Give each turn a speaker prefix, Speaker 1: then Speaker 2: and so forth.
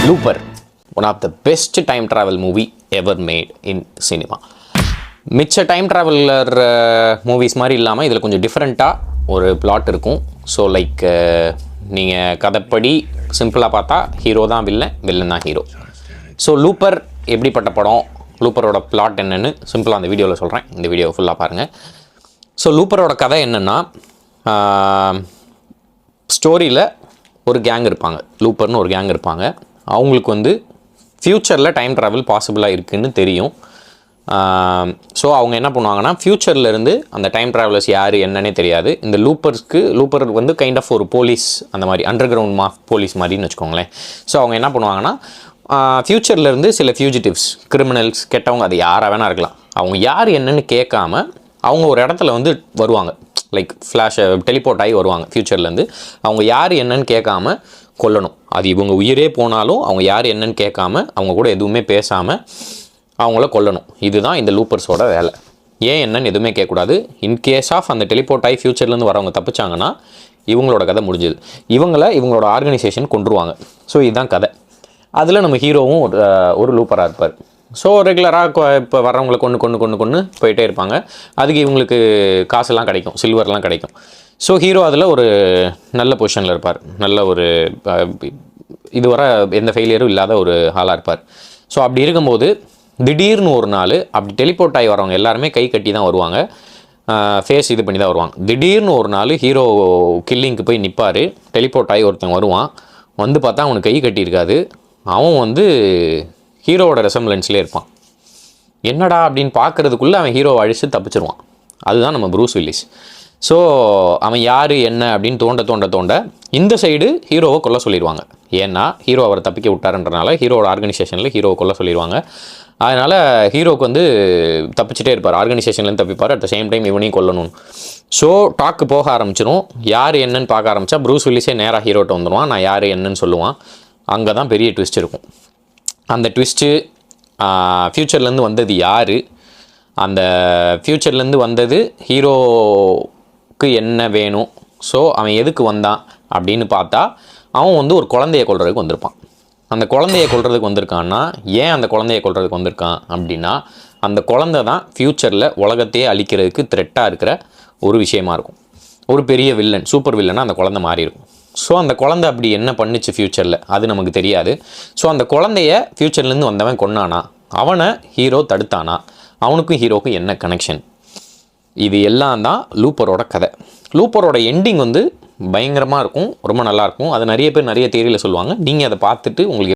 Speaker 1: லூப்பர், one of the best time travel movie ever made in cinema. மிச்ச time traveller movies மாதிரி இல்லாமல் இதில் கொஞ்சம் டிஃப்ரெண்ட்டாக ஒரு பிளாட் இருக்கும். ஸோ லைக் நீங்கள் கதைப்படி சிம்பிளாக பார்த்தா ஹீரோ தான் வில்லன், வில்லன் தான் ஹீரோ. ஸோ லூப்பர் எப்படிப்பட்ட படம், லூப்பரோட பிளாட் என்னென்னு சிம்பிளாக அந்த வீடியோவில் சொல்கிறேன். இந்த வீடியோ ஃபுல்லாக பாருங்கள். ஸோ லூப்பரோட கதை என்னென்னா, ஸ்டோரியில் ஒரு கேங் இருப்பாங்க, லூப்பர்னு ஒரு கேங் இருப்பாங்க. அவங்களுக்கு வந்து ஃப்யூச்சரில் டைம் ட்ராவல் பாசிபிளாக இருக்குதுன்னு தெரியும். ஸோ அவங்க என்ன பண்ணுவாங்கன்னா, ஃப்யூச்சர்லேருந்து அந்த டைம் ட்ராவலர்ஸ் யார் என்னன்னே தெரியாது. இந்த லூப்பர் வந்து கைண்ட் ஆஃப் ஒரு போலீஸ், அந்த மாதிரி அண்டர் கிரவுண்ட் போலீஸ் மாதிரின்னு வச்சுக்கோங்களேன். ஸோ அவங்க என்ன பண்ணுவாங்கன்னா, ஃப்யூச்சர்லேருந்து சில ஃபியூஜிட்டிவ்ஸ், கிரிமினல்ஸ், கெட்டவங்க, அது யாராக வேணா இருக்கலாம், அவங்க யார் என்னன்னு கேட்காம அவங்க ஒரு இடத்துல வந்து வருவாங்க. லைக் ஃப்ளாஷை டெலிபோர்ட் ஆகி வருவாங்க ஃப்யூச்சர்லேருந்து. அவங்க யார் என்னன்னு கேட்காம கொல்லணும். அது இவங்க உயிரே போனாலும் அவங்க யார் என்னன்னு கேட்காம, அவங்க கூட எதுவுமே பேசாமல் அவங்கள கொல்லணும். இதுதான் இந்த லூப்பர்ஸோட வேலை. ஏன் என்னன்னு எதுவுமே கேட்கக்கூடாது. இன்கேஸ் ஆஃப் அந்த டெலிபோர்ட் ஆகி ஃப்யூச்சர்லேருந்து வரவங்க தப்பிச்சாங்கன்னா இவங்களோட கதை முடிஞ்சுது. இவங்களோட ஆர்கனைசேஷன் கொண்டுருவாங்க. ஸோ இதுதான் கதை. அதில் நம்ம ஹீரோவும் ஒரு லூப்பராக இருப்பார். ஸோ ரெகுலராக இப்போ வர்றவங்களை கொண்டு போயிட்டே இருப்பாங்க. அதுக்கு இவங்களுக்கு காசுலாம் கிடைக்கும், சில்வர்லாம் கிடைக்கும். ஸோ ஹீரோ அதில் ஒரு நல்ல பொசிஷனில் இருப்பார். நல்ல ஒரு இதுவரை எந்த ஃபெயிலியரும் இல்லாத ஒரு ஆளாக இருப்பார். ஸோ அப்படி இருக்கும்போது திடீர்னு ஒரு நாள் அப்படி டெலிபோர்ட் ஆகி வரவங்க எல்லாருமே கை கட்டி தான் வருவாங்க, ஃபேஸ் இது பண்ணி தான் வருவாங்க. திடீர்னு ஒரு நாள் ஹீரோ கில்லிங்க்கு போய் நிற்பார். டெலிபோர்ட் ஆகி ஒருத்தன் வருவான். வந்து பார்த்தா அவனுக்கு கை கட்டியிருக்காது. அவன் வந்து ஹீரோவோட ரெசம்பிளன்ஸ்லேயே இருப்பான். என்னடா அப்படின்னு பார்க்குறதுக்குள்ளே அவன் ஹீரோவை அழித்து தப்பிச்சிருவான். அதுதான் நம்ம ப்ரூஸ் வில்லிஸ். ஸோ அவன் யார் என்ன அப்படின்னு தோண்ட இந்த சைடு ஹீரோவை கொல்ல சொல்லிடுவாங்க. ஏன்னா ஹீரோ அவரை தப்பிக்க விட்டாருன்றனால ஹீரோவோட ஆர்கனைசேஷனில் ஹீரோவை கொல்ல சொல்லிடுவாங்க. அதனால் ஹீரோவுக்கு வந்து தப்பிச்சிட்டே இருப்பார், ஆர்கனைசேஷன்லேருந்து தப்பிப்பார். அட் த சேம் டைம் இவனையும் கொல்லணும். ஸோ டாக்கு போக ஆரம்பிச்சிடும். யார் என்னன்னு பார்க்க ஆரம்பித்தா ப்ரூஸ் வில்லிஸே நேராக ஹீரோட்ட வந்துடுவான். நான் யார் என்னன்னு சொல்லுவான். அங்கே தான் பெரிய ட்விஸ்ட் இருக்கும். அந்த ட்விஸ்ட்டு ஃப்யூச்சர்லேருந்து வந்தது யார், அந்த ஃப்யூச்சர்லேருந்து வந்தது ஹீரோவுக்கு என்ன வேணும், ஸோ அவன் எதுக்கு வந்தான் அப்படின்னு பார்த்தா அவன் வந்து ஒரு குழந்தைய கொல்றதுக்கு வந்திருப்பான். அந்த குழந்தைய கொல்றதுக்கு வந்திருக்கான்னா, ஏன் அந்த குழந்தைய கொல்றதுக்கு வந்திருக்கான் அப்படின்னா, அந்த குழந்தை தான் ஃப்யூச்சரில் உலகத்தையே அழிக்கிறதுக்கு த்ரெட்டாக இருக்கிற ஒரு விஷயமா இருக்கும். ஒரு பெரிய வில்லன், சூப்பர் வில்லனாக அந்த குழந்தை மாறி இருக்கும். ஸோ அந்த குழந்தை அப்படி என்ன பண்ணிச்சு ஃப்யூச்சரில் அது நமக்கு தெரியாது. ஸோ அந்த குழந்தைய ஃப்யூச்சர்லேருந்து வந்தவன் கொன்னானா, அவனை ஹீரோ தடுத்தானா, அவனுக்கும் ஹீரோக்கும் என்ன கனெக்ஷன், இது எல்லாம் தான் லூப்பரோட கதை. லூப்பரோட எண்டிங் வந்து பயங்கரமாக இருக்கும், ரொம்ப நல்லாயிருக்கும். அது நிறைய பேர் நிறைய தியரியில் சொல்லுவாங்க. நீங்கள் அதை பார்த்துட்டு உங்களுக்கு